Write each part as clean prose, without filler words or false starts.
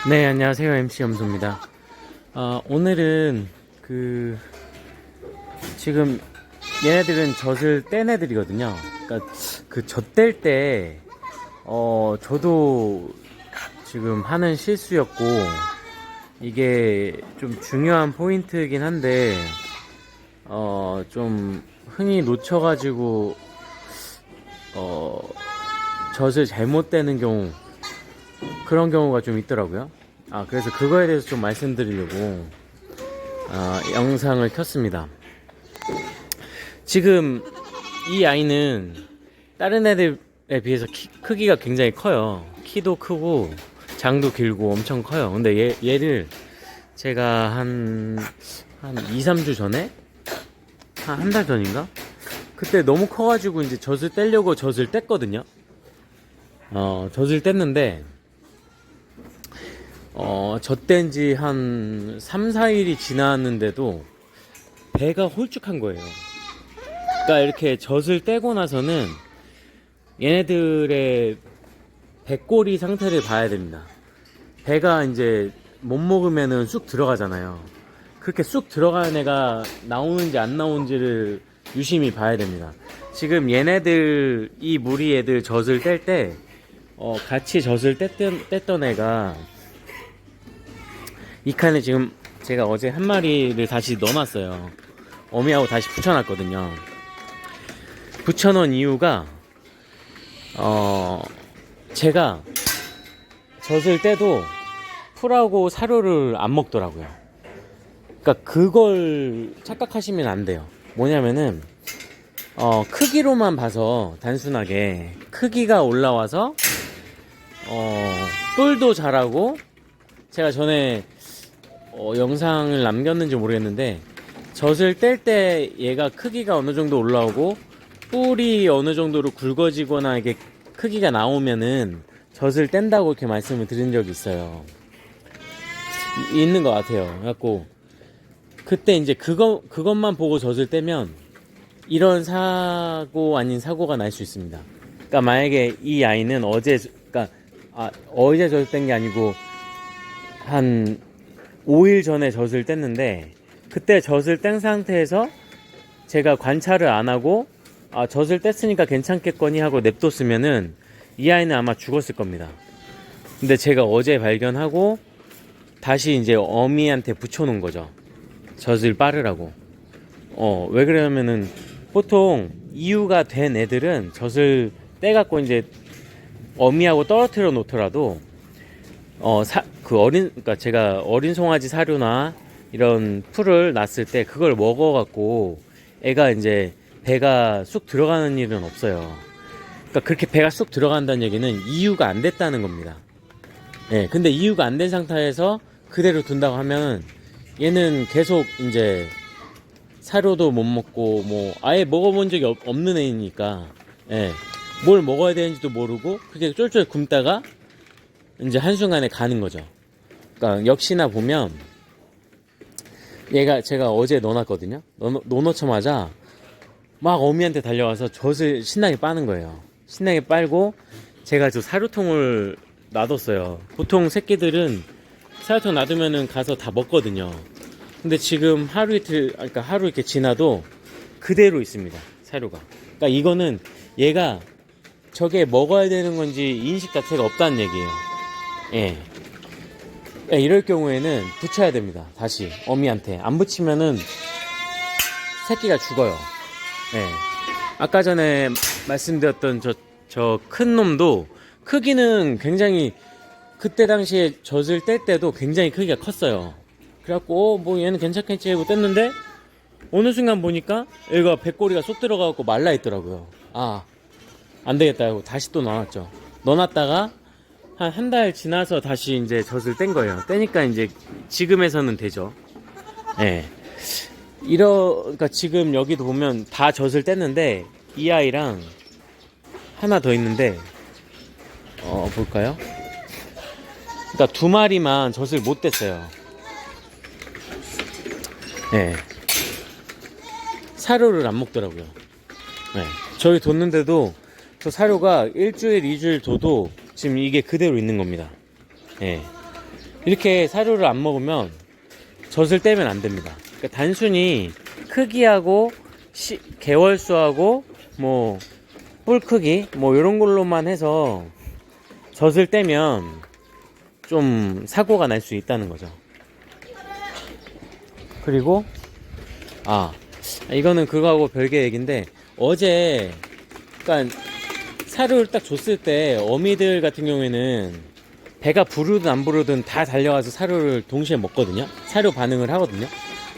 네, 안녕하세요. MC 염소입니다. 오늘은 지금 얘네들은 젖을 뗀 애들이거든요. 그러니까 젖 뗄 때, 저도 지금 하는 실수였고, 이게 좀 중요한 포인트이긴 한데, 좀 흔히 놓쳐가지고, 젖을 잘못 떼는 경우, 그런 경우가 좀 있더라고요. 그래서 그거에 대해서 좀 말씀드리려고 영상을 켰습니다. 지금 이 아이는 다른 애들에 비해서 크기가 굉장히 커요. 키도 크고 장도 길고 엄청 커요. 근데 얘를 제가 한 2, 3주 전에? 한 달 전인가? 그때 너무 커가지고 이제 젖을 떼려고 젖을 뗐거든요. 젖을 뗐는데 젖댄 지 한 3, 4일이 지났는데도 배가 홀쭉한 거예요. 그러니까 이렇게 젖을 떼고 나서는 얘네들의 배꼬리 상태를 봐야 됩니다. 배가 이제 못 먹으면은 쑥 들어가잖아요. 그렇게 쑥 들어가는 애가 나오는지 안 나오는지를 유심히 봐야 됩니다. 지금 얘네들, 이 무리 애들 젖을 뗄 때, 같이 젖을 뗐던 애가 이 칸에 지금 제가 어제 한 마리를 다시 넣어놨어요. 어미하고 다시 붙여놨거든요. 붙여놓은 이유가 제가 젖을 떼도 풀하고 사료를 안 먹더라고요. 그러니까 그걸 착각하시면 안 돼요. 뭐냐면은 크기로만 봐서 단순하게 크기가 올라와서 뿔도 자라고, 제가 전에 영상을 남겼는지 모르겠는데 젖을 뗄 때 얘가 크기가 어느 정도 올라오고 뿔이 어느 정도로 굵어지거나 이게 크기가 나오면은 젖을 뗀다고 이렇게 말씀을 드린 적이 있어요. 있는 것 같아요. 그래갖고 그때 이제 그것만 보고 젖을 떼면 이런 사고 아닌 사고가 날 수 있습니다. 그러니까 만약에 이 아이는 어제 젖을 뗀 게 아니고 한 5일 전에 젖을 뗐는데, 그때 젖을 뗀 상태에서 제가 관찰을 안 하고 젖을 뗐으니까 괜찮겠거니 하고 냅뒀으면은 이 아이는 아마 죽었을 겁니다. 근데 제가 어제 발견하고 다시 이제 어미한테 붙여놓은 거죠. 젖을 빠르라고. 왜 그러냐면은 보통 이유가 된 애들은 젖을 떼갖고 이제 어미하고 떨어뜨려 놓더라도 그러니까 제가 어린 송아지 사료나 이런 풀을 놨을 때 그걸 먹어갖고 애가 이제 배가 쑥 들어가는 일은 없어요. 그러니까 그렇게 배가 쑥 들어간다는 얘기는 이유가 안 됐다는 겁니다. 예, 근데 이유가 안 된 상태에서 그대로 둔다고 하면 얘는 계속 이제 사료도 못 먹고 뭐 아예 먹어본 적이 없는 애니까, 예, 뭘 먹어야 되는지도 모르고 그렇게 쫄쫄 굶다가 이제 한순간에 가는 거죠. 그러니까 역시나 보면 얘가 제가 어제 넣어놨거든요. 넣어놓자마자 막 어미한테 달려와서 젖을 신나게 빠는 거예요. 신나게 빨고 제가 저 사료통을 놔뒀어요. 보통 새끼들은 사료통 놔두면은 가서 다 먹거든요. 근데 지금 하루 이틀, 그러니까 하루 이렇게 지나도 그대로 있습니다. 사료가. 그러니까 이거는 얘가 저게 먹어야 되는 건지 인식 자체가 없다는 얘기예요. 예. 이럴 경우에는 붙여야 됩니다. 다시 어미한테 안 붙이면은 새끼가 죽어요. 예. 아까 전에 말씀드렸던 저 큰 놈도 크기는 굉장히, 그때 당시에 젖을 뗄 때도 굉장히 크기가 컸어요. 그래갖고 뭐 얘는 괜찮겠지 하고 뗐는데 어느 순간 보니까 얘가 배꼬리가 쏙 들어가갖고 말라 있더라고요. 안 되겠다 하고 다시 또 넣어놨죠. 넣어놨다가 한 달 지나서 다시 이제 젖을 뗀 거예요. 떼니까 이제 지금에서는 되죠. 예. 그러니까 지금 여기도 보면 다 젖을 뗐는데 이 아이랑 하나 더 있는데 볼까요? 그러니까 두 마리만 젖을 못 뗐어요. 예. 사료를 안 먹더라고요. 예. 저희 뒀는데도 저 사료가 일주일, 2주일 둬도 지금 이게 그대로 있는 겁니다. 예. 이렇게 사료를 안 먹으면 젖을 떼면 안 됩니다. 그러니까 단순히 크기하고 개월수하고 뭐 뿔 크기 뭐 이런 걸로만 해서 젖을 떼면 좀 사고가 날 수 있다는 거죠. 그리고 이거는 그거하고 별개 얘기인데, 어제 그러니까 사료를 딱 줬을 때 어미들 같은 경우에는 배가 부르든 안 부르든 다 달려가서 사료를 동시에 먹거든요. 사료 반응을 하거든요.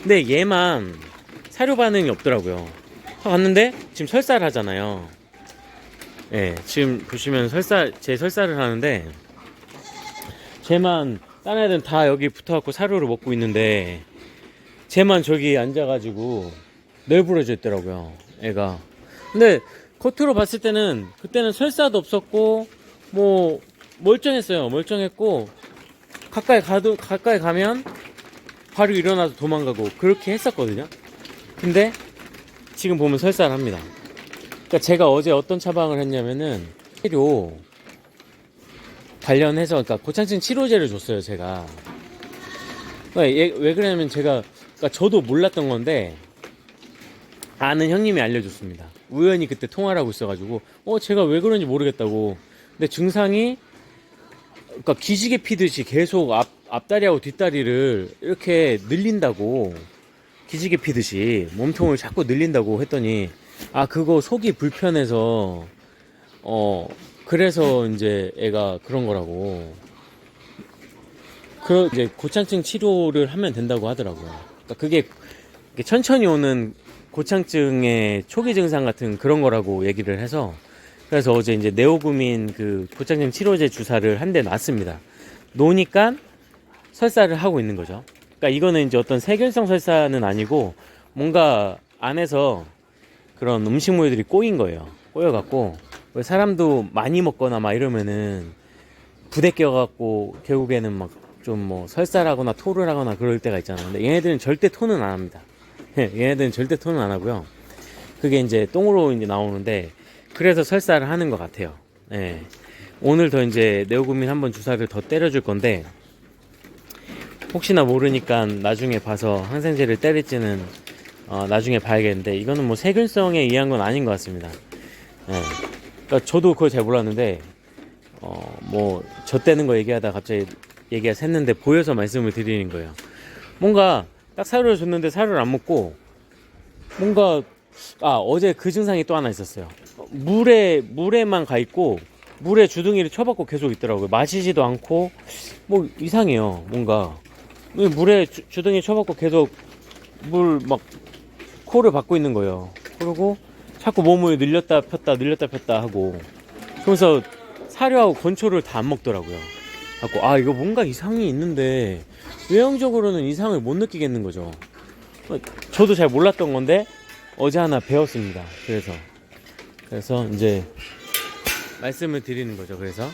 근데 얘만 사료 반응이 없더라고요. 봤는데 지금 설사를 하잖아요. 예, 지금 보시면 제 설사를 하는데, 쟤만, 다른 애들은 다 여기 붙어갖고 사료를 먹고 있는데 쟤만 저기 앉아가지고 널브러져 있더라고요, 애가. 근데 겉으로 봤을 때는 그때는 설사도 없었고 뭐 멀쩡했어요. 멀쩡했고 가까이 가면 바로 일어나서 도망가고 그렇게 했었거든요. 근데 지금 보면 설사를 합니다. 그러니까 제가 어제 어떤 처방을 했냐면은 치료 관련해서, 그러니까 고창증 치료제를 줬어요, 제가. 그러니까 왜 그러냐면 그러니까 저도 몰랐던 건데 아는 형님이 알려줬습니다. 우연히 그때 통화를 하고 있어가지고 제가 왜 그런지 모르겠다고. 근데 증상이, 그러니까 기지개 피듯이 계속 앞다리하고 뒷다리를 이렇게 늘린다고, 기지개 피듯이 몸통을 자꾸 늘린다고 했더니 그거 속이 불편해서 그래서 이제 애가 그런 거라고. 이제 고창증 치료를 하면 된다고 하더라고요. 그러니까 그게 천천히 오는 고창증의 초기 증상 같은 그런 거라고 얘기를 해서, 그래서 어제 이제 네오구민 그 고창증 치료제 주사를 한 대 놨습니다. 놓으니까 설사를 하고 있는 거죠. 그러니까 이거는 이제 어떤 세균성 설사는 아니고 뭔가 안에서 그런 음식물들이 꼬인 거예요. 꼬여갖고 사람도 많이 먹거나 막 이러면은 부대껴갖고 결국에는 막 좀 뭐 설사를 하거나 토를 하거나 그럴 때가 있잖아요. 근데 얘네들은 절대 토는 안 합니다. 얘네들은 절대 토는 안 하고요. 그게 이제 똥으로 이제 나오는데, 그래서 설사를 하는 것 같아요. 예. 오늘 더 이제 네오구민 한번 주사를 더 때려줄 건데, 혹시나 모르니까 나중에 봐서 항생제를 때릴지는 나중에 봐야겠는데, 이거는 뭐 세균성에 의한 건 아닌 것 같습니다. 예. 그러니까 저도 그걸 잘 몰랐는데 뭐 저 떼는 거 얘기하다 갑자기 얘기가 샜는데 보여서 말씀을 드리는 거예요. 뭔가 딱 사료를 줬는데 사료를 안 먹고, 뭔가 어제 그 증상이 또 하나 있었어요. 물에만 가 있고 물에 주둥이를 쳐박고 계속 있더라고요. 마시지도 않고 뭐 이상해요. 뭔가 물에 주둥이 쳐박고 계속 물 막 코를 박고 있는 거예요. 그리고 자꾸 몸을 늘렸다 폈다 하고, 그러면서 사료하고 건초를 다 안 먹더라고요. 갖고 이거 뭔가 이상이 있는데 외형적으로는 이상을 못 느끼겠는 거죠. 저도 잘 몰랐던 건데 어제 하나 배웠습니다. 그래서 이제 말씀을 드리는 거죠. 그래서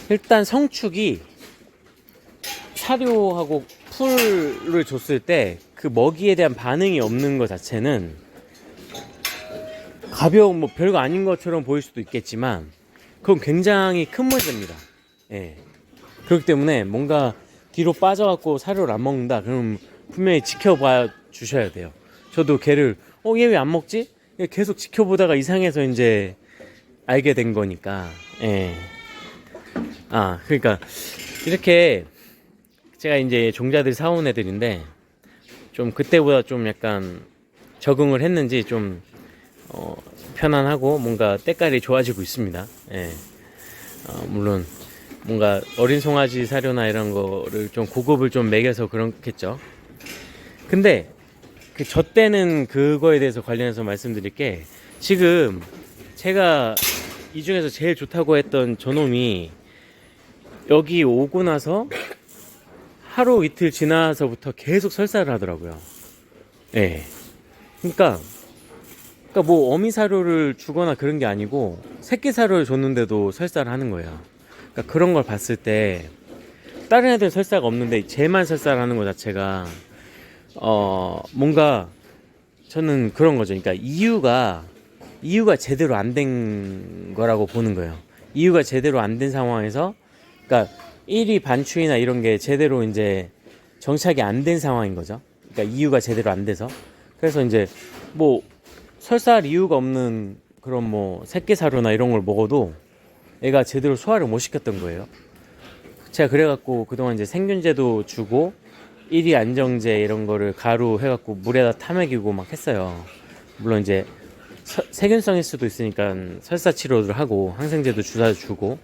일단 성축이 사료하고 풀을 줬을 때 그 먹이에 대한 반응이 없는 것 자체는 가벼운 뭐 별거 아닌 것처럼 보일 수도 있겠지만 그건 굉장히 큰 문제입니다. 예. 그렇기 때문에 뭔가 뒤로 빠져갖고 사료를 안 먹는다 그럼 분명히 지켜봐 주셔야 돼요. 저도 걔를 얘 왜 안 먹지? 계속 지켜보다가 이상해서 이제 알게 된 거니까. 예. 그러니까 이렇게 제가 이제 종자들 사온 애들인데 좀 그때보다 좀 약간 적응을 했는지 좀 편안하고 뭔가 때깔이 좋아지고 있습니다. 예. 물론 뭔가 어린 송아지 사료나 이런 거를 좀 고급을 좀 먹여서 그렇겠죠. 근데 그 저 때는 그거에 대해서 관련해서 말씀드릴 게, 지금 제가 이 중에서 제일 좋다고 했던 저놈이 여기 오고 나서 하루 이틀 지나서부터 계속 설사를 하더라고요. 예. 그러니까 뭐 어미 사료를 주거나 그런 게 아니고 새끼 사료를 줬는데도 설사를 하는 거예요. 그러니까 그런 걸 봤을 때 다른 애들 설사가 없는데 쟤만 설사를 하는 것 자체가 뭔가 저는 그런 거죠. 그러니까 이유가 제대로 안 된 거라고 보는 거예요. 이유가 제대로 안 된 상황에서 그러니까 1위 반추위나 이런 게 제대로 이제 정착이 안 된 상황인 거죠. 그러니까 이유가 제대로 안 돼서. 그래서 이제 뭐 설사할 이유가 없는 그런 뭐 새끼사료나 이런 걸 먹어도 애가 제대로 소화를 못 시켰던 거예요. 제가 그래갖고 그동안 이제 생균제도 주고 1위 안정제 이런 거를 가루 해갖고 물에다 타먹이고 막 했어요. 물론 이제 세균성일 수도 있으니까 설사 치료를 하고 항생제도 주사 주고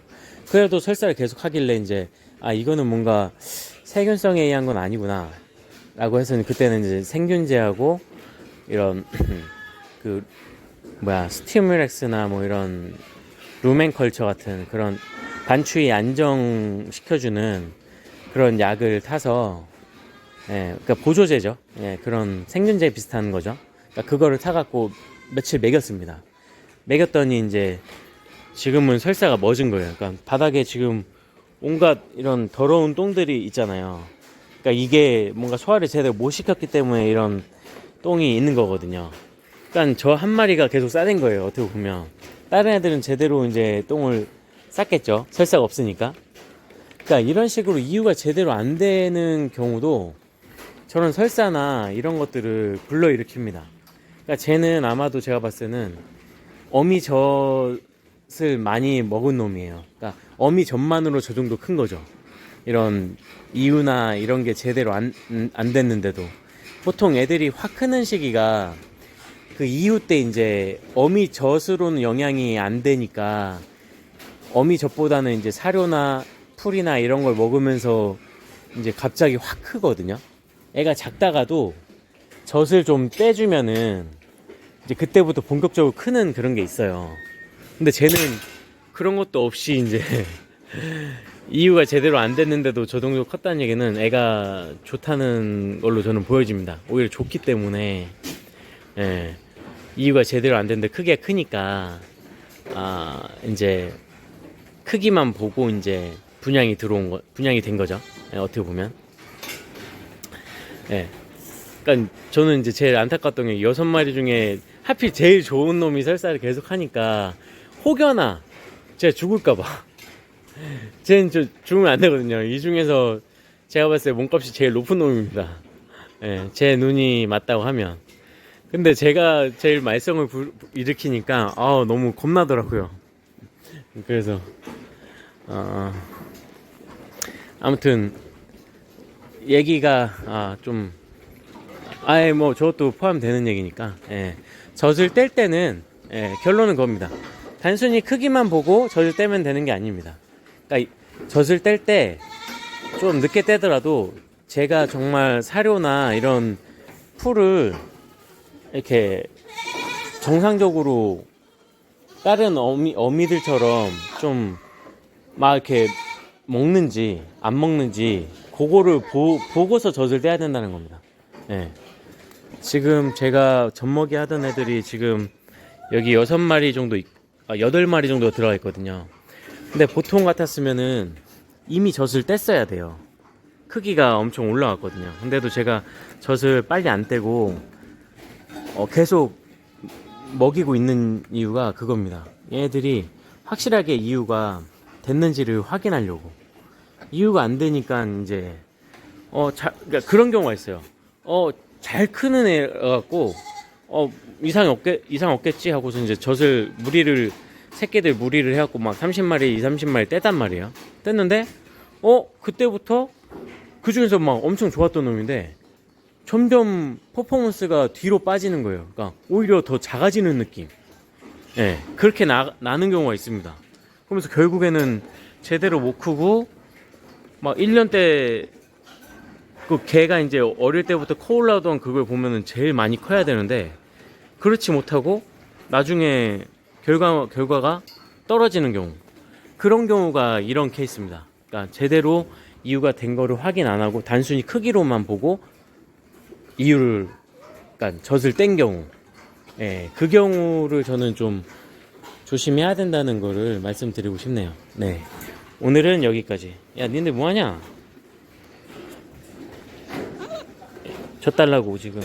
그래도 설사를 계속 하길래 이제 아 이거는 뭔가 세균성에 의한 건 아니구나 라고 해서 그때는 이제 생균제하고 이런 그 뭐야 스티뮬렉스나 뭐 이런 루멘컬처 같은 그런 반추위 안정시켜주는 그런 약을 타서 예, 그러니까 보조제죠. 예, 그런 생균제 비슷한 거죠. 그러니까 그거를 타갖고 며칠 먹였습니다. 먹였더니 이제 지금은 설사가 멎은 거예요. 그러니까 바닥에 지금 온갖 이런 더러운 똥들이 있잖아요. 그러니까 이게 뭔가 소화를 제대로 못 시켰기 때문에 이런 똥이 있는 거거든요. 그러니까 저 한 마리가 계속 싸댄 거예요. 어떻게 보면 다른 애들은 제대로 이제 똥을 쌌겠죠. 설사가 없으니까. 그러니까 이런 식으로 이유가 제대로 안 되는 경우도 저런 설사나 이런 것들을 불러일으킵니다. 그러니까 쟤는 아마도 제가 봤을 때는 어미젖을 많이 먹은 놈이에요. 그러니까 어미젖만으로 저 정도 큰 거죠. 이런 이유나 이런 게 제대로 안 됐는데도 보통 애들이 확 크는 시기가 그 이후 때 이제 어미젖으로는 영향이 안 되니까 어미젖보다는 이제 사료나 풀이나 이런 걸 먹으면서 이제 갑자기 확 크거든요. 애가 작다가도 젖을 좀 떼주면은 이제 그때부터 본격적으로 크는 그런 게 있어요. 근데 쟤는 그런 것도 없이 이제 이유가 제대로 안 됐는데도 저 정도 컸다는 얘기는 애가 좋다는 걸로 저는 보여집니다. 오히려 좋기 때문에 예, 이유가 제대로 안 됐는데 크게 크니까 이제 크기만 보고 이제 분양이 된 거죠. 예, 어떻게 보면. 예. 그러니까 저는 이제 제일 안타까웠던 게 6마리 중에 하필 제일 좋은 놈이 설사를 계속 하니까 혹여나 제가 죽을까봐. 쟤는 죽으면 안 되거든요. 이 중에서 제가 봤을 때 몸값이 제일 높은 놈입니다. 예, 제 눈이 맞다고 하면. 근데 제가 제일 말썽을 일으키니까 너무 겁나더라고요. 그래서 아무튼 얘기가 좀 아예 뭐 저것도 포함되는 얘기니까 예. 젖을 뗄 때는 결론은 그겁니다. 단순히 크기만 보고 젖을 떼면 되는 게 아닙니다. 그러니까 젖을 뗄 때 좀 늦게 떼더라도 제가 정말 사료나 이런 풀을 이렇게 정상적으로 다른 어미들처럼 좀 막 이렇게 먹는지 안 먹는지 그거를 보고서 젖을 떼야 된다는 겁니다. 예. 지금 제가 젖먹이 하던 애들이 지금 여기 6마리 정도 8마리 정도 들어가 있거든요. 근데 보통 같았으면은 이미 젖을 뗐어야 돼요. 크기가 엄청 올라왔거든요. 근데도 제가 젖을 빨리 안 떼고 계속 먹이고 있는 이유가 그겁니다. 얘네들이 확실하게 이유가 됐는지를 확인하려고. 이유가 안 되니까 이제 그러니까 그런 경우가 있어요. 잘 크는 애 갖고 이상 없겠지 하고서 이제 젖을 새끼들 무리를 해갖고 막 30마리, 30마리 떼단 말이에요. 뗐는데 그때부터 그 중에서 막 엄청 좋았던 놈인데 점점 퍼포먼스가 뒤로 빠지는 거예요. 그러니까 오히려 더 작아지는 느낌. 예, 그렇게 나는 경우가 있습니다. 그러면서 결국에는 제대로 못 크고 막 1년 때 그 개가 이제 어릴 때부터 커 올라오던 그걸 보면은 제일 많이 커야 되는데 그렇지 못하고 나중에 결과가 떨어지는 경우, 그런 경우가 이런 케이스입니다. 그러니까 제대로 이유가 된 거를 확인 안 하고 단순히 크기로만 보고 이유를, 그러니까 젖을 뗀 경우, 그 경우를 저는 좀 조심해야 된다는 거를 말씀드리고 싶네요. 네, 오늘은 여기까지. 야, 니네 뭐하냐? 젖 달라고 지금.